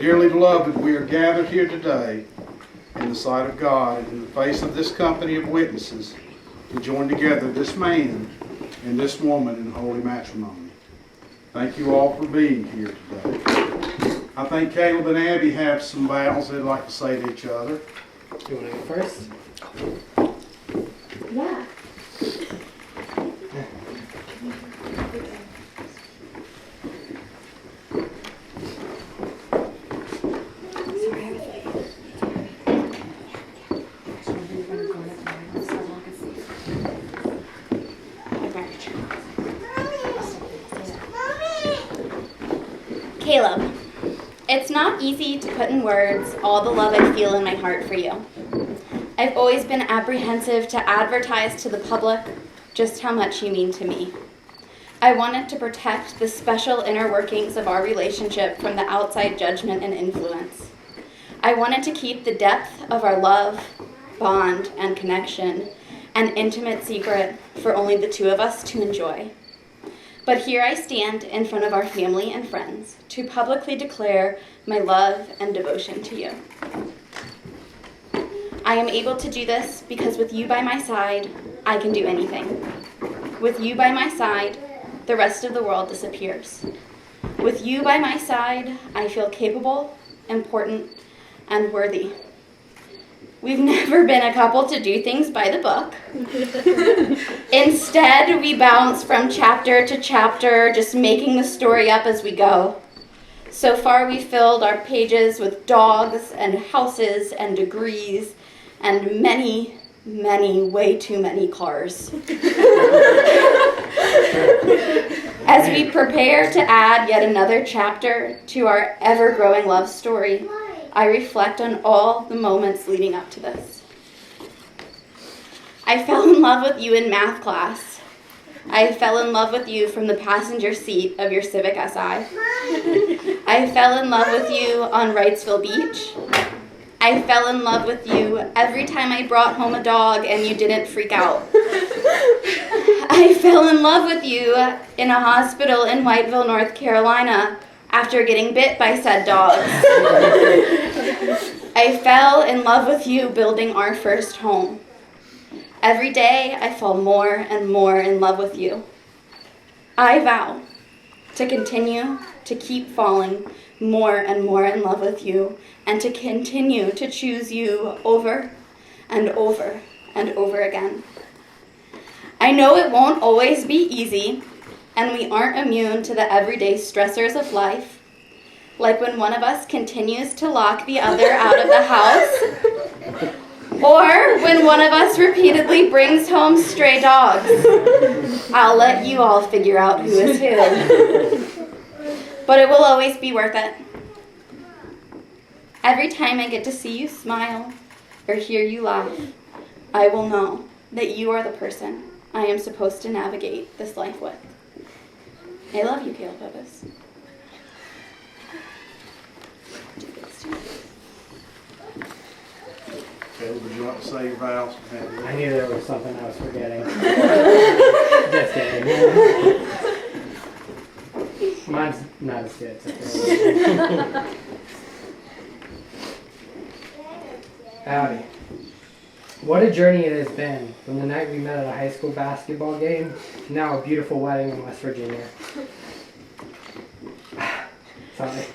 Dearly beloved, we are gathered here today in the sight of God and in the face of this company of witnesses to join together this man and this woman in holy matrimony. Thank you all for being here today. I think Caleb and Abby have some vows they'd like to say to each other. You want to go first? Yeah. Caleb, it's not easy to put in words all the love I feel in my heart for you. I've always been apprehensive to advertise to the public just how much you mean to me. I wanted to protect the special inner workings of our relationship from the outside judgment and influence. I wanted to keep the depth of our love, bond, and connection an intimate secret for only the two of us to enjoy. But here I stand in front of our family and friends to publicly declare my love and devotion to you. I am able to do this because with you by my side, I can do anything. With you by my side, the rest of the world disappears. With you by my side, I feel capable, important, and worthy. We've never been a couple to do things by the book. Instead, we bounce from chapter to chapter, just making the story up as we go. So far, we've filled our pages with dogs and houses and degrees and many, way too many cars. As we prepare to add yet another chapter to our ever-growing love story, I reflect on all the moments leading up to this. I fell in love with you in math class. I fell in love with you from the passenger seat of your Civic SI. I fell in love with you on Wrightsville Beach. I fell in love with you every time I brought home a dog and you didn't freak out. I fell in love with you in a hospital in Whiteville, North Carolina, after getting bit by said dogs. I fell in love with you building our first home. Every day I fall more and more in love with you. I vow to continue to keep falling more and more in love with you and to continue to choose you over and over and over again. I know it won't always be easy, and we aren't immune to the everyday stressors of life, like when one of us continues to lock the other out of the house, or when one of us repeatedly brings home stray dogs. I'll let you all figure out who is who. But it will always be worth it. Every time I get to see you smile or hear you laugh, I will know that you are the person I am supposed to navigate this life with. I love you, Caleb Hovis. Caleb, would you like to say your vows? I knew there was something I was forgetting. Just kidding. Mine's not as good. So Abby, what a journey it has been from the night we met at a high school basketball game to now a beautiful wedding in West Virginia. Sorry.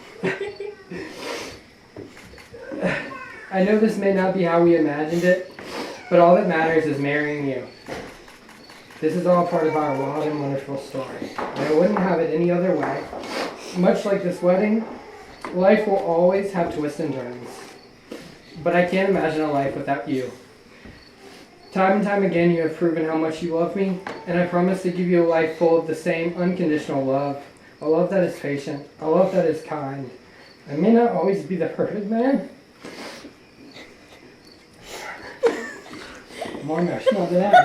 I know this may not be how we imagined it, but all that matters is marrying you. This is all part of our wild and wonderful story, and I wouldn't have it any other way. Much like this wedding, life will always have twists and turns. But I can't imagine a life without you. Time and time again, you have proven how much you love me, and I promise to give you a life full of the same unconditional love. A love that is patient, a love that is kind. I may not always be the perfect man. More emotional than that,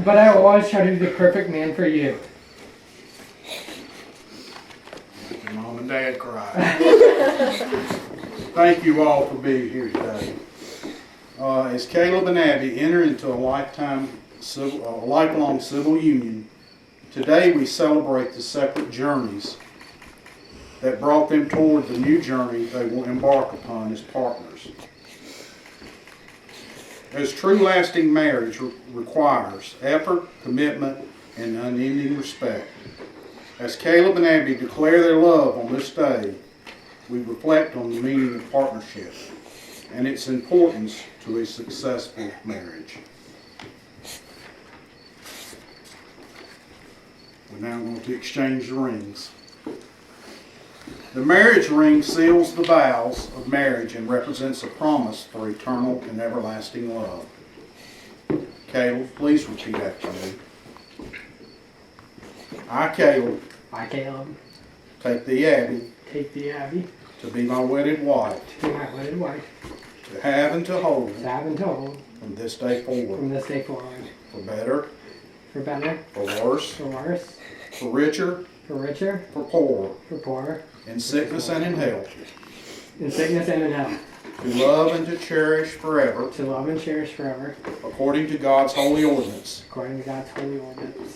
but I will always try to be the perfect man for you. Your mom and dad cry. Thank you all for being here today. As Caleb and Abby enter into a lifelong civil union, today we celebrate the separate journeys that brought them toward the new journey they will embark upon as partners. As true lasting marriage requires effort, commitment, and unending respect. As Caleb and Abby declare their love on this day, we reflect on the meaning of partnership and its importance to a successful marriage. We're now going to exchange the rings. The marriage ring seals the vows of marriage and represents a promise for eternal and everlasting love. Caleb, please repeat after me. I, Caleb, take thee, Abby, to be my wedded wife, to have and to hold, from this day forward, for better, for worse, for richer, for poorer, in sickness and in health, to love and to cherish forever, according to God's holy ordinance.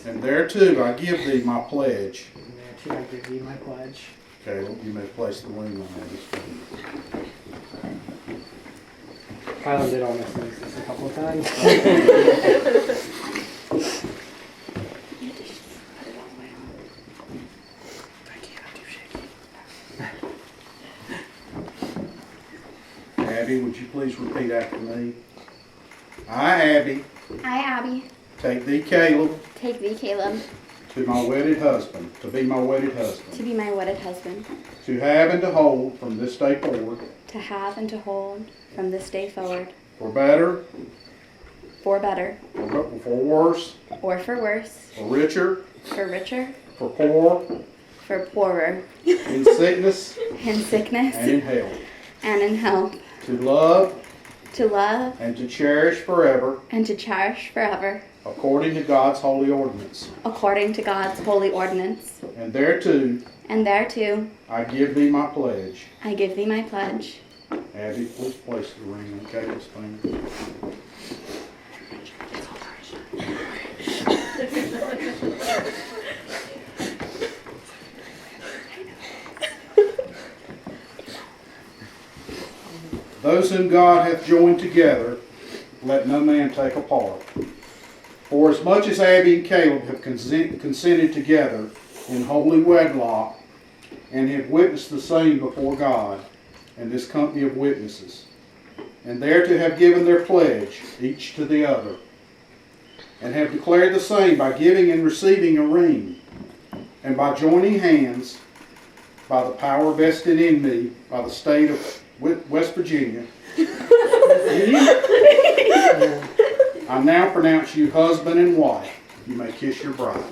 And thereto I give thee my pledge. Caleb, you may place the ring on Abby's finger. Kylan did almost miss this a couple of times. Abby, would you please repeat after me? I, Abby, take thee, Caleb, Take thee, Caleb, to my wedded husband, to be my wedded husband, to be my wedded husband, to have and to hold from this day forward, to have and to hold from this day forward, for better, for better, for worse, or for worse, for richer, for poorer, in sickness, in sickness, and in health, and in health, to love, and to cherish forever, according to God's holy ordinance. And thereto I give thee my pledge. Abby, please place the ring on Caleb's finger. Those whom God hath joined together, let no man take apart. For as much as Abby and Caleb have consented together in holy wedlock, and have witnessed the same before God and this company of witnesses, and thereto have given their pledge, each to the other, and have declared the same by giving and receiving a ring, and by joining hands, by the power vested in me by the state of West Virginia, I now pronounce you husband and wife. You may kiss your bride.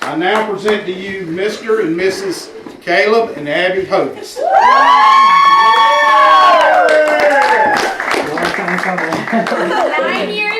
I now present to you Mr. and Mrs. Caleb and Abby Hovis. 9 years